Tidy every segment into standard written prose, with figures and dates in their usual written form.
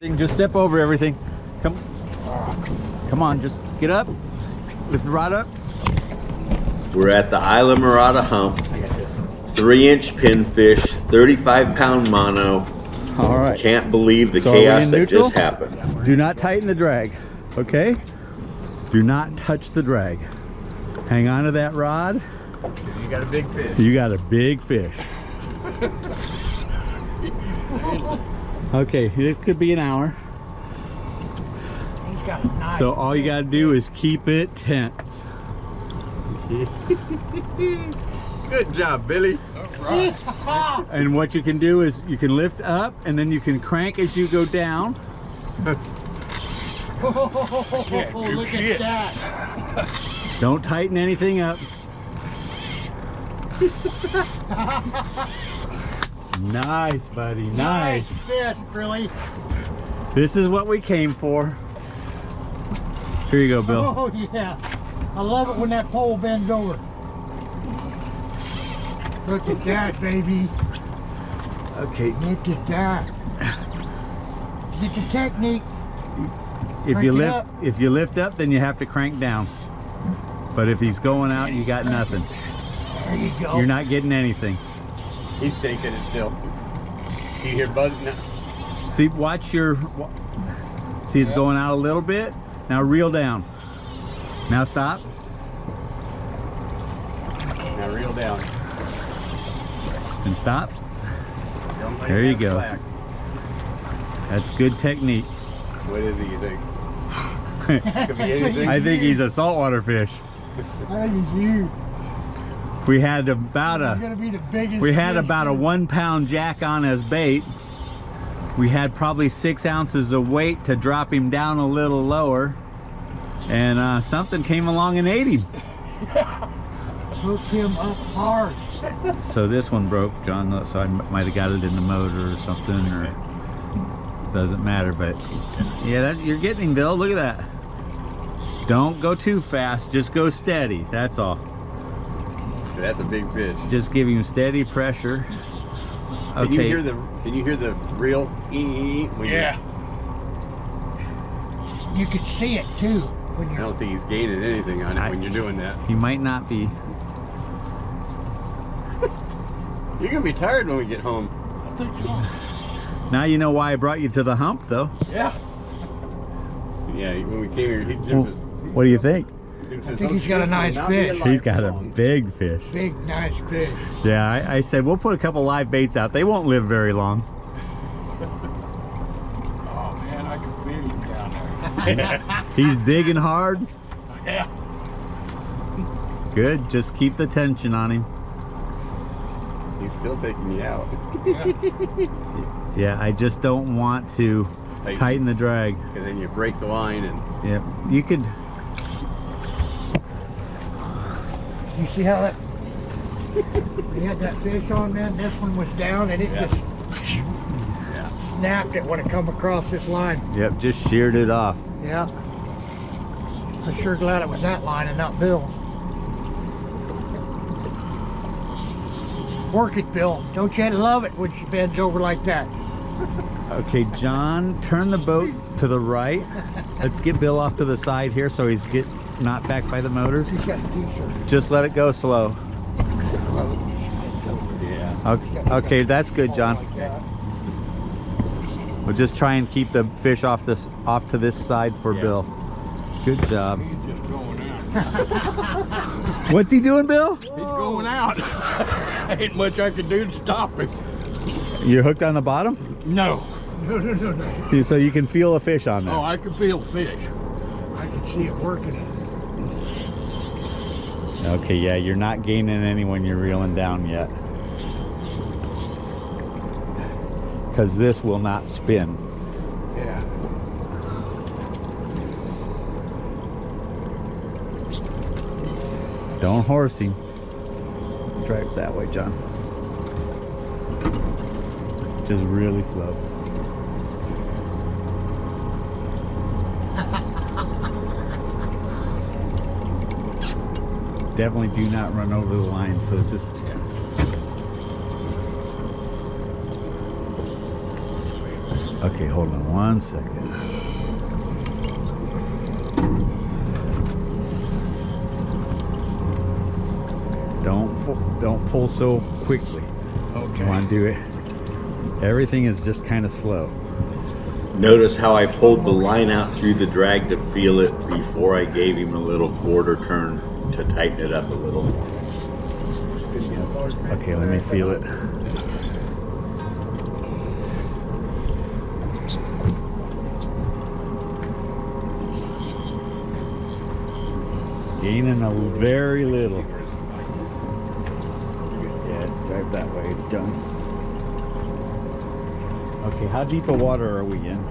Just step over everything. Come on, just get up. Lift the rod up. We're at the Islamorada hump. I got this. 3-inch pinfish, 35-pound mono. All right. Can't believe the So are we chaos in that neutral? just happened. Do not tighten the drag, okay? Do not touch the drag. Hang on to that rod. You got a big fish. You got a big fish. Okay, this could be an hour. He's got a nice So all you gotta do is keep it tense. Good job, Billy. Right. And what you can do is you can lift up and then you can crank as you go down. Look at that. Don't tighten anything up. Nice, buddy, nice. Fish, really. This is what we came for. Here you go, Bill. Oh, yeah. I love it when that pole bends over. Look at that, baby. Okay, Look at that. Get the technique. if you lift up, then you have to crank down. But if he's going out, you got nothing. There you go. You're not getting anything. He's taking it still. You hear buzz now? See, watch your. See, it's going out a little bit. Now reel down. Now stop. Now reel down. And stop. Don't let There it you have go. slack. That's good technique. What is it, you think? Could be anything. I think he's a saltwater fish. That is you. We had about He's gonna be the biggest. We had fish about a ever. 1 pound jack on as bait. We had probably 6 ounces of weight to drop him down a little lower. And something came along and ate him. Hook him up hard. So this one broke, John, so I might have got it in the motor or something, or doesn't matter, but yeah, you're getting him, Bill. Look at that. Don't go too fast, just go steady, that's all. That's a big fish. Just give him steady pressure. Can you Okay. hear the reel? When You can see it too when I you're. don't think he's gaining anything on it when you're doing that. He might not be. You're gonna be tired when we get home. I think so. Now you know why I brought you to the hump, though. Yeah. Yeah, when we came here, he Well, just what do you think? I think he's got a nice fish. He's got a big fish. Big, nice fish. Yeah, I said we'll put a couple live baits out. They won't live very long. Oh man, I can feel him down there. He's digging hard. Yeah. Good, just keep the tension on him. He's still taking me out. Yeah, I just don't want to tighten the drag. Because then you break the line and Yeah, you could. You see how that? We had that fish on, man. This one was down, and it just snapped it when it come across this line. Yep, just sheared it off. Yeah. I'm sure glad it was that line and not Bill. Work it, Bill. Don't you love it when she bends over like that? Okay, John, turn the boat to the right. Let's get Bill off to the side here so he's not back by the motors. She's got a t-shirt. Just let it go slow. yeah. Okay, that's good, John. Like that. We'll just try and keep the fish off to this side for Bill. Good job. He's just going out. What's he doing, Bill? He's going out. Ain't much I can do to stop him. You're hooked on the bottom? No. No. So you can feel a fish on there. Oh, I can feel fish. I can see it working. Okay, yeah, you're not gaining any when you're reeling down yet. Because this will not spin. Yeah. Don't horse him. Drive that way, John. Just really slow. Definitely do not run over the line, so just Okay, hold on 1 second. Don't pull so quickly. Okay. You want to do it. Everything is just kind of slow. Notice how I pulled the line out through the drag to feel it before I gave him a little quarter turn to tighten it up a little. Okay, let me feel it. Gaining a very little. Yeah, drive that way, it's done. Okay, how deep of water are we in?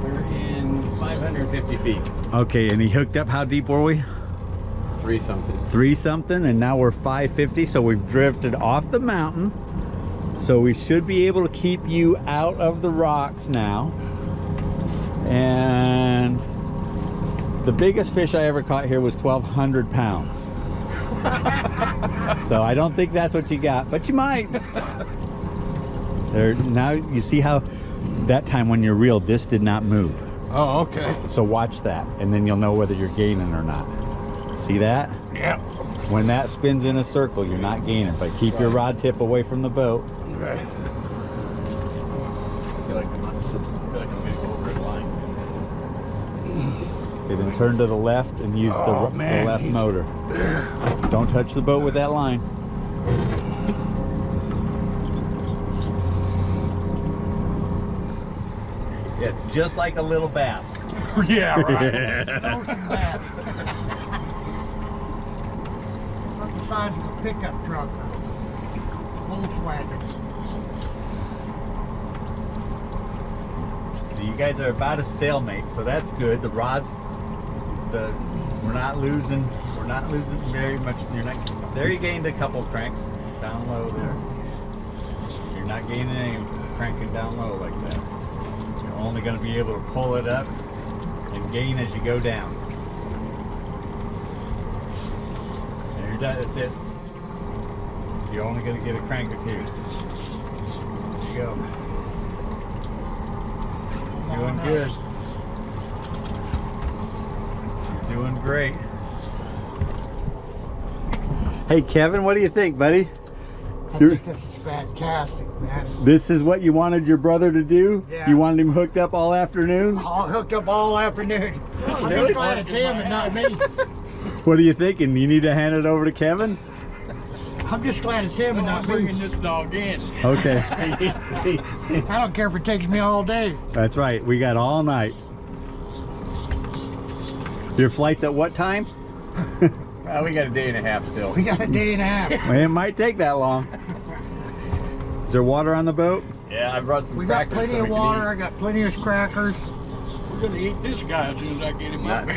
We're in 550 feet. Okay, and he hooked up, how deep were we? 3 something. 3 something, and now we're 550, so we've drifted off the mountain. So we should be able to keep you out of the rocks now. And the biggest fish I ever caught here was 1,200 pounds. So I don't think that's what you got, but you might. There, now you see how that time when you're reeled, this did not move. Oh, okay. So watch that, and then you'll know whether you're gaining or not. See that? Yeah. When that spins in a circle, you're not gaining, but keep your rod tip away from the boat. Okay. I feel like I'm going to go over the line. Okay, then turn to the left and use the left motor. Don't touch the boat with that line. It's just like a little bass. Yeah, right. Ocean bass. That's the size of a pickup truck. Volkswagen. So you guys are about a stalemate, so that's good. The rods, we're not losing very much. There you gained a couple cranks down low there. You're not gaining any cranking down low like that. You're only going to be able to pull it up and gain as you go down. There you're done. That's it. You're only going to get a crank or two. There you go. Doing good. You're doing great. Hey Kevin, what do you think, buddy? I think this is fantastic, man. This is what you wanted your brother to do? Yeah. You wanted him hooked up all afternoon? All hooked up all afternoon. I'm just glad it's him and not me. What are you thinking? You need to hand it over to Kevin? I'm just glad it's him and not me. this dog in. Okay. I don't care if it takes me all day. That's right. We got all night. Your flight's at what time? Well, we got a day and a half still. We got a day and a half. Well, it might take that long. Is there water on the boat? Yeah, I brought some We got crackers. plenty of water. I got plenty of crackers. We're gonna eat this guy as soon as I get him up.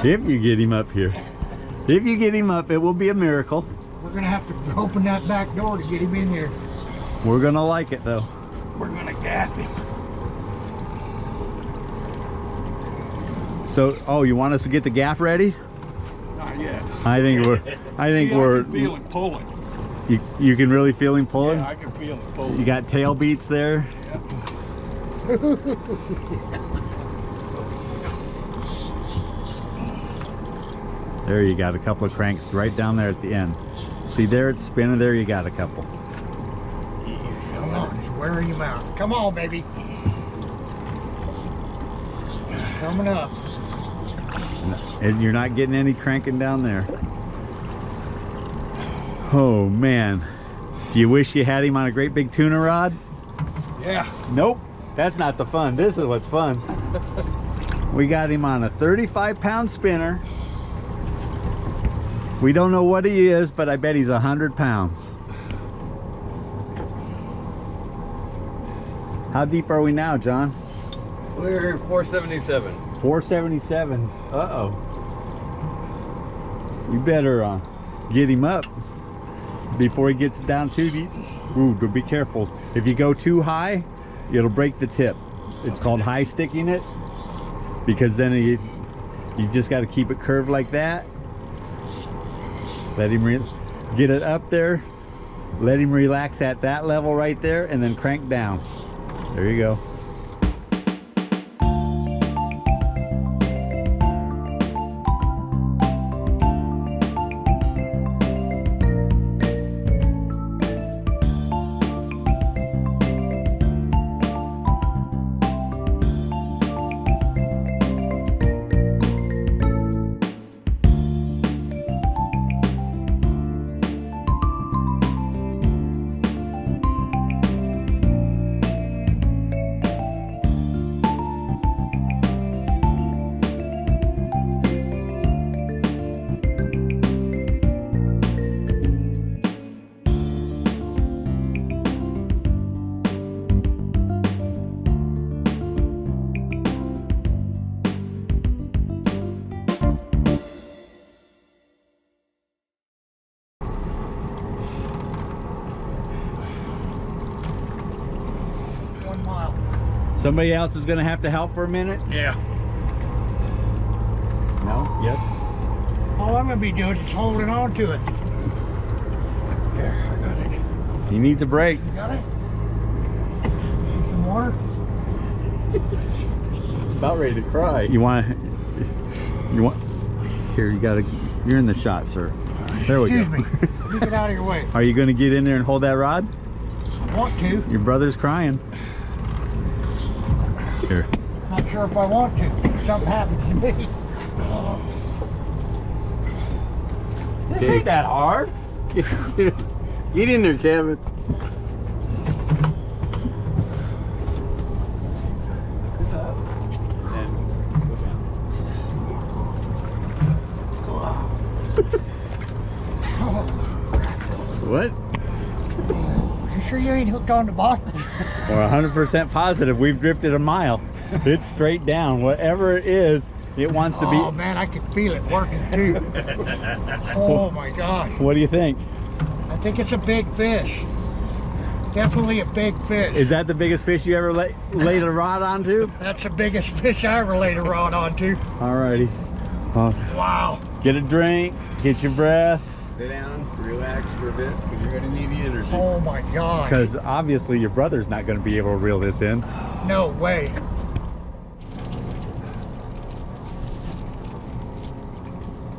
If you get him up here. If you get him up, it will be a miracle. We're gonna have to open that back door to get him in here. We're gonna like it though. We're gonna gaff him. So, oh, you want us to get the gaff ready? Not yet. I think we're. I think I we're. can feel him pulling. You can really feel him pulling. Yeah, I can feel him pulling. You got tail beats there. There you got a couple of cranks right down there at the end. See there, it's spinning. There you got a couple. Come on, just wear him out. Come on, baby. Coming up. And you're not getting any cranking down there. Oh man, do you wish you had him on a great big tuna rod? Yeah. Nope, that's not the fun. This is what's fun. We got him on a 35-pound spinner. We don't know what he is, but I bet he's 100 pounds. How deep are we now, John? We're 477. 477. Uh-oh. You better get him up before he gets down too deep. Ooh, be careful. If you go too high, it'll break the tip. It's called high sticking it, because then you just got to keep it curved like that. Let him get it up there. Let him relax at that level right there, and then crank down. There you go. Somebody else is gonna have to help for a minute? Yeah. No? Yes? All I'm gonna be doing is holding on to it. There, I got it. He needs a break. You got it? Some water? About ready to cry. You want here, you're in the shot, sir. There we Excuse go. me. Let me get out of your way. Are you gonna get in there and hold that rod? I want to. Your brother's crying. Here. Not sure if I want to. Something happens to me. This ain't that hard. Get in there, Kevin. What? You sure you ain't hooked on the bottom? We're 100% positive we've drifted a mile. It's straight down. Whatever it is, it wants to be. Oh man, I can feel it working too. Oh my gosh. What do you think? I think it's a big fish. Definitely a big fish. Is that the biggest fish you ever laid a rod onto? That's the biggest fish I ever laid a rod onto. Alrighty. Wow. Get a drink, get your breath. Sit down, relax for a bit, because you're going to need the energy. Oh my God. Because obviously your brother's not going to be able to reel this in. No way.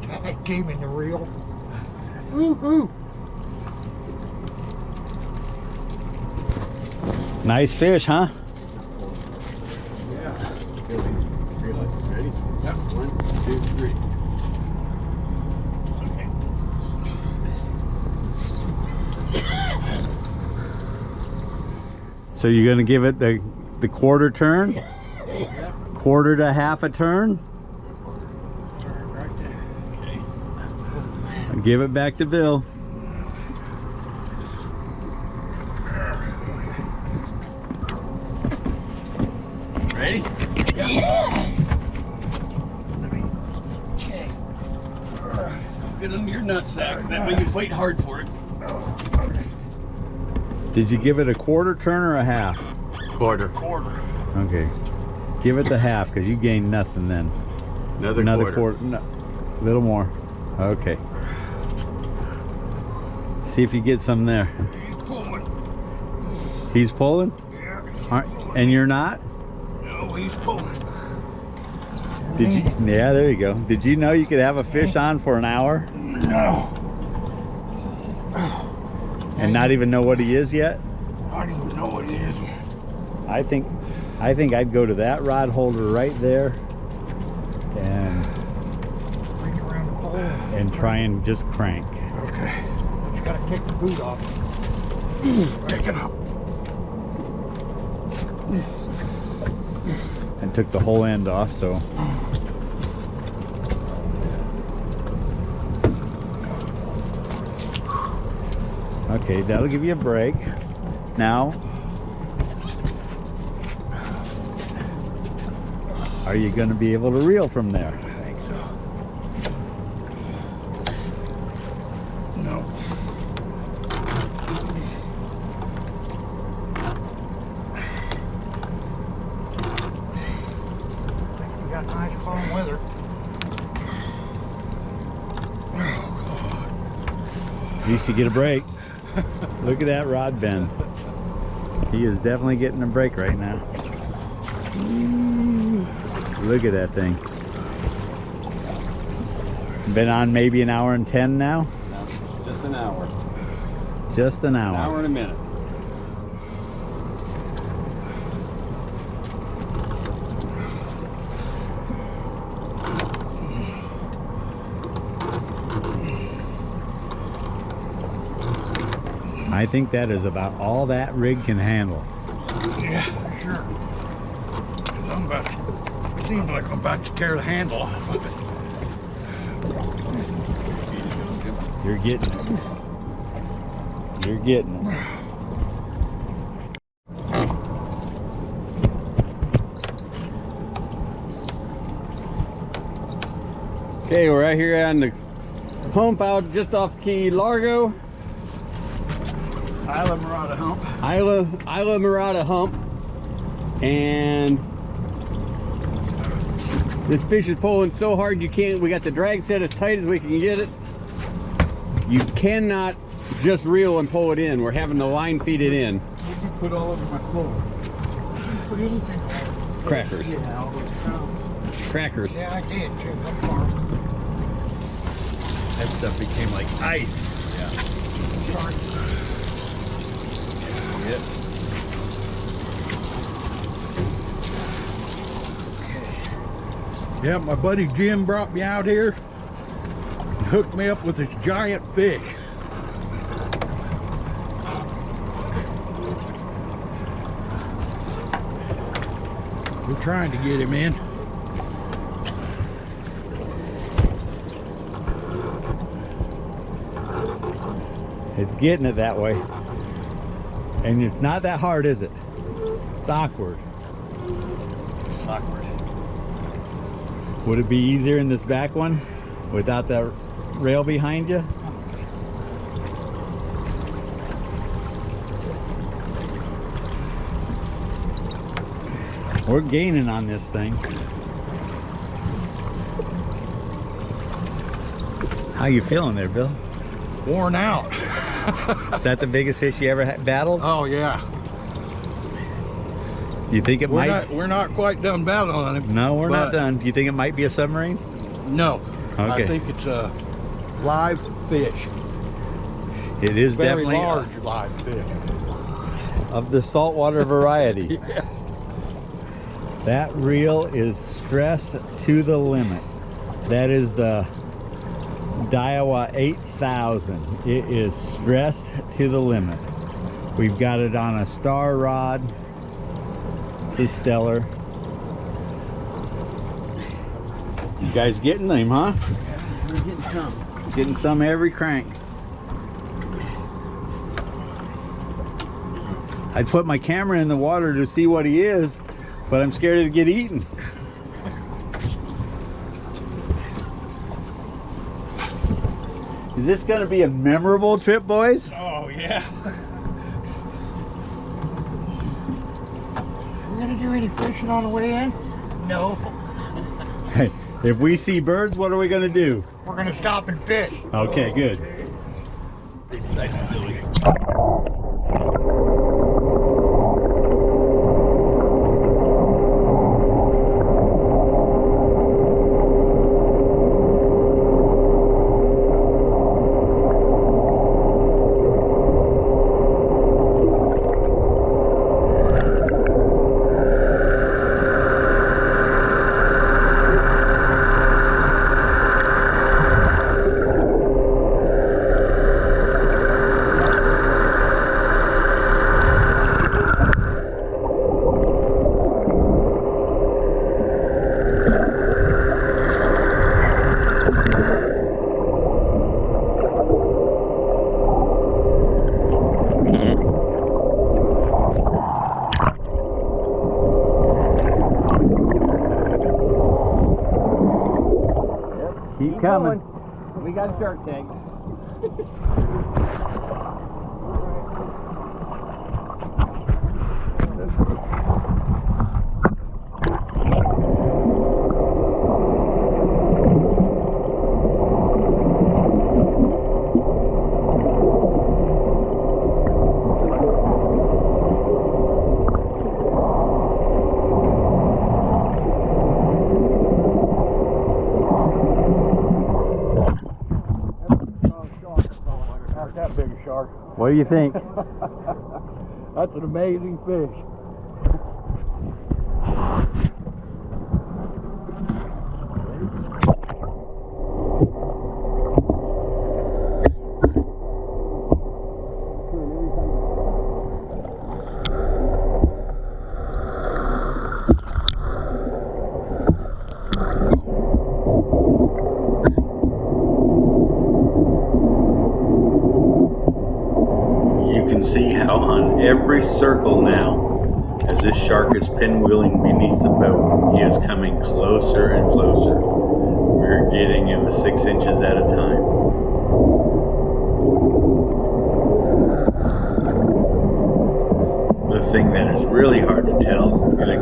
That came in the reel. Ooh, ooh. Nice fish, huh? Yeah. Realize it. Ready? Yep. 1, 2, 3. So you're going to give it the quarter turn? Yep. Quarter to half a turn? Right there. Okay. Give it back to Bill. Ready? Okay. Get under your nutsack. That way you fight hard for it. Did you give it a quarter turn or a half? Quarter. Quarter. Okay. Give it the half because you gained nothing then. Another quarter. No, little more. Okay. See if you get some there. He's pulling. He's pulling? Yeah. All right. And you're not? No, he's pulling. Did you? Yeah, there you go. Did you know you could have a fish on for an hour No. and not even know what he is yet? I don't even know what it is. I think I'd go to that rod holder right there and Bring it around the pole. try and just crank. Okay. Just gotta take the boot off. Take it up. And took the whole end off, so okay, that'll give you a break. Now, are you going to be able to reel from there? I think so. No. We got nice calm weather. At least you get a break. Look at that rod bend. He is definitely getting a break right now. Look at that thing. Been on maybe an hour and 10 now? No, just an hour. Just an hour. An hour and a minute. I think that is about all that rig can handle. Yeah, sure. 'Cause I'm about to, seems like I'm about to tear the handle off of it. You're getting it. You're getting it. Okay, we're right here on the hump out just off Key Largo. Islamorada hump. Islamorada hump. And this fish is pulling so hard you can't, we got the drag set as tight as we can get it. You cannot just reel and pull it in. We're having the line feed it in. What did you put all over my floor? Put anything. Crackers. Yeah, all those sounds. Crackers. Yeah, I did too. I'm sorry. That stuff became like ice. Sorry. Yeah, my buddy Jim brought me out here and hooked me up with this giant fish. We're trying to get him in. It's getting it that way. And it's not that hard, is it? It's awkward. It's awkward. Would it be easier in this back one without that rail behind you? We're gaining on this thing. How you feeling there, Bill? Worn out. Is that the biggest fish you ever battled? Oh yeah. Do you think it might? We're not quite done battling him. No, we're not but done. Do you think it might be a submarine? No. Okay. I think it's a live fish. It is Very definitely large live fish. of the saltwater variety. Yeah. That reel is stressed to the limit. That is the Diawa 8000. It is stressed to the limit. We've got it on a star rod. It's a stellar. You guys getting them, huh? We're getting some. Getting some every crank. I'd put my camera in the water to see what he is, but I'm scared to get eaten. Is this going to be a memorable trip, boys? Oh yeah. We're gonna do any fishing on the way in? No. Hey, if we see birds, what are we going to do? We're gonna stop and fish. Okay, good. Keep coming. We got a shark tank. That big a shark. What do you think? That's an amazing fish. You can see how on every circle now, as this shark is pinwheeling beneath the boat, he is coming closer and closer. We're getting in the 6 inches at a time. The thing that is really hard to tell in a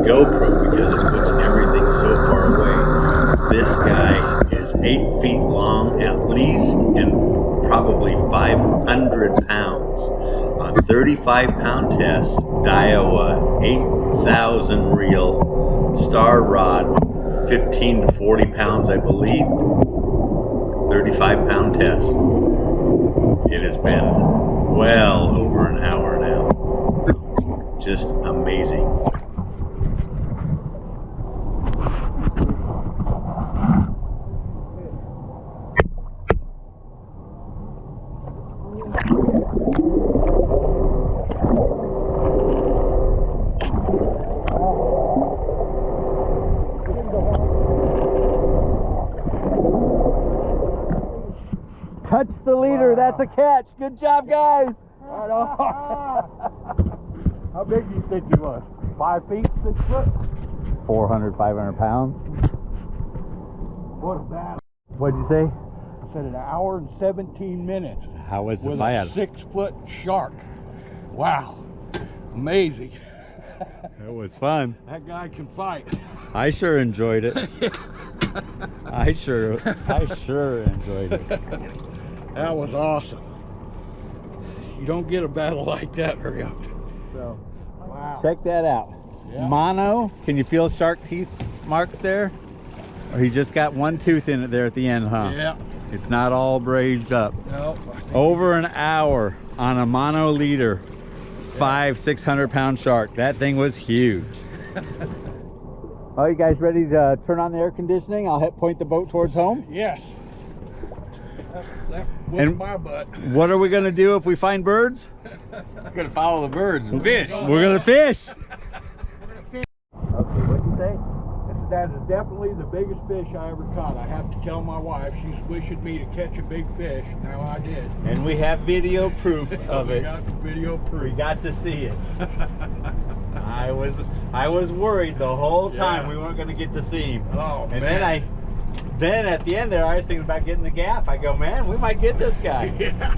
This guy is 8 feet long at least and probably 500 pounds. On 35-pound test, Diawa 8,000 reel, star rod 15 to 40 pounds, I believe. 35-pound test. It has been well over an hour now. Just amazing. Touch the leader, that's a catch. Good job, guys. Right on. How big do you think he was? 5 feet, 6 foot? 400, 500 pounds. What a battle. What'd you say? I said an hour and 17 minutes How was the with fight? a 6 foot shark. Wow. Amazing. It was fun. That guy can fight. I sure enjoyed it. I sure enjoyed it. That was awesome. You don't get a battle like that very often. So, Wow. check that out. Yeah. Mono. Can you feel shark teeth marks there? Or he just got one tooth in it there at the end, huh? Yeah. It's not all braided up. No. Over an hour on a mono leader, 500-600 pound shark. That thing was huge. Are you guys ready to turn on the air conditioning? I'll point the boat towards home. Yes. That was And- my butt. What are we gonna do if we find birds? We're gonna follow the birds and fish. We're gonna fish. Okay, what'd you say? That is definitely the biggest fish I ever caught. I have to tell my wife. She's wishing me to catch a big fish. Now I did. And we have video proof of We it. got the video We proof. got to see it. I was worried the whole time Yeah. we weren't gonna get to see him. Oh, And man. then at the end there, I was thinking about getting the gaff. I go, man, we might get this guy. Yeah.